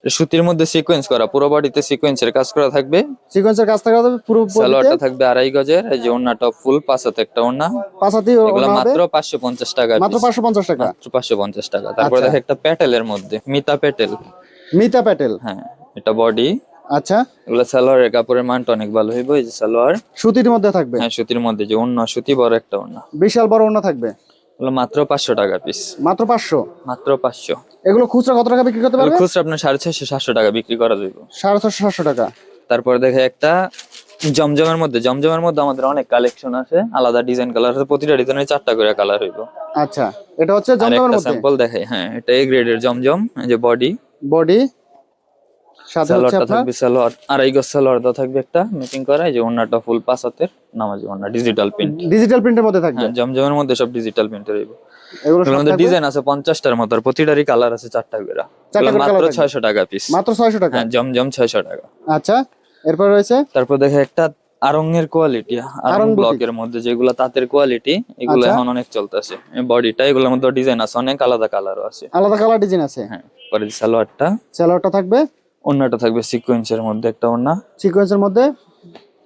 সুতির মধ্যে সিকোয়েন্স করা, পুরো বডিতে সিকোয়েন্সের কাজ করা থাকবে। সিকোয়েন্সের কাজ থাকবে পুরো বডিতে। সালোয়ারটা থাকবে 2.5 গজের, এই যে ওড়নাটা ফুল 5 হাতে একটা ওড়না। 5 হাতি এগুলো ওড়না হবে মাত্র 550 টাকা মাত্র পিস। 550 টাকা। মাত্র 550 টাকা। তারপর আচ্ছা। দেখো একটা প্যাটেলের মধ্যে, মিতা প্যাটেল। মিতা প্যাটেল। হ্যাঁ, এটা বডি। আচ্ছা। এগুলো সালোয়ারের কাপড়ের মানটা অনেক ভালো হইবে। এই যে সালোয়ার সুতির মধ্যে থাকবে। হ্যাঁ সুতির মধ্যে, যে ওড়না সুতি, বড় একটা ওড়না। বিশাল বড় ওড়না থাকবে। এগুলো মাত্র 500 টাকা পিস। মাত্র 500। মাত্র 500। এগুলো খুচরা কত টাকা বিক্রি করতে এগুলো পারবে? খুচরা আপনার 650 700 টাকা বিক্রি করা যাবে। 650 700 টাকা। তারপর দেখে একটা জমজমের মধ্যে, জমজমের মধ্যে আমাদের অনেক কালেকশন আছে, আলাদা ডিজাইন কালার আছে, প্রতিটা ডিজাইনের 4টা করে কালার হইব। আচ্ছা, এটা হচ্ছে আর জমজমের একটা মধ্যে স্যাম্পল দেখাই। হ্যাঁ, এটা এ গ্রেডের জমজম। এই যে বডি, বডি সাথে হচ্ছে সালোয়ারটা আপনার থাকবে, সালোয়ার 2.5 গজ সালোয়ার দা থাকবে একটা ম্যাচিং করা। এই যে ওন্নাটা ফুল 5 হাতের নামাজি ওন্না, ডিজিটাল প্রিন্ট। ডিজিটাল প্রিন্টের মধ্যে থাকবে। হ্যাঁ, জমজমের মধ্যে সব ডিজিটাল প্রিন্টের হইব। এগুলো এগুলোর সব মধ্যে থাকবে ডিজাইন আছে 50টার মতো, আর প্রতিটারই কালার আছে 4টা করে। 4টা এগুলো করে মাত্র কালার থাকবে। 600 টাকা পিস। মাত্র 600 টাকা। হ্যাঁ, জমজম 600 টাকা। আচ্ছা, এরপর রয়েছে তারপর দেখে একটা আড়ং-এর কোয়ালিটি, আড়ং আড়ং বুটিক। ব্লকের মধ্যে যেগুলো তাঁতের কোয়ালিটি, এগুলো আচ্ছা। এখন অনেক চলতেছে। বডিটা, এগুলোর মধ্যে ডিজাইন আছে অনেক, আলাদা কালারও আছে। আলাদা কালার ডিজাইন আছে। হ্যাঁ, পরে সালোয়ারটা, সালোয়ারটা থাকবে, ওন্নাটা থাকবে সিকোয়েন্সের মধ্যে একটা ওন্না। সিকোয়েন্সের মধ্যে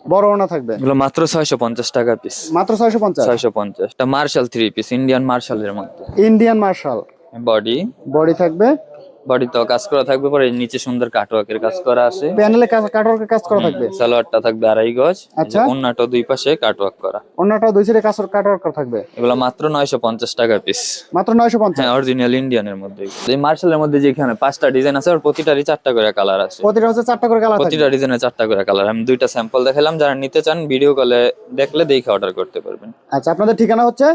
বড় ওড়না থাকবে। এগুলো মাত্র 650 টাকা পিস। মাত্র 650। 650। এটা মার্শাল 3 পিস, ইন্ডিয়ান মার্শালের মধ্যে। Indian martial. বডি, বডি থাকবে, বডিতেও কাজ করা থাকবে, পরে নিচে সুন্দর কাটওয়ার্কের কাজ করা আছে। প্যানেলে কাটওয়ার্কের কাজ করা থাকবে। সালোয়ারটা থাকবে 2.5 গজ। আচ্ছা। ওন্নাটা দুই পাশে কাটওয়ার্ক করা। ওড়নাটা দুই সাইডে কাটওয়ার্ক করা থাকবে। এগুলো মাত্র 950 টাকা পিস। মাত্র 950। হ্যাঁ, অরিজিনাল ইন্ডিয়ানের মধ্যে। এই মার্শালের মধ্যে যেখানে 5টা ডিজাইন আছে, আর প্রতিটারই 4টা করে কালার আছে। প্রতিটা হচ্ছে 4টা করে কালার থাকবে। প্রতিটা ডিজাইনে 4টা করে কালার। আমি 2টা স্যাম্পল দেখালাম, যারা নিতে চান ভিডিও কলে দেখলে দেখে অর্ডার করতে পারবেন। আচ্ছা, আপনাদের ঠিকানা হচ্ছে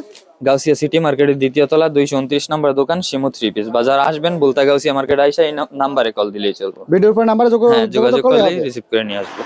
গাউসিয়া সিটি মার্কেটের 2য় তলা 229 নম্বর দোকান, শিমু 3 পিস বাজার। আসবেন বলতা গাউসিয়া মার্কেট, আইসা এই নাম্বারে কল দিলেই চলবে। ভিডিওর পর নাম্বারে হ্যাঁ, যোগাযোগ করলে করলেই হবে। রিসিভ করে নিয়ে আসবো।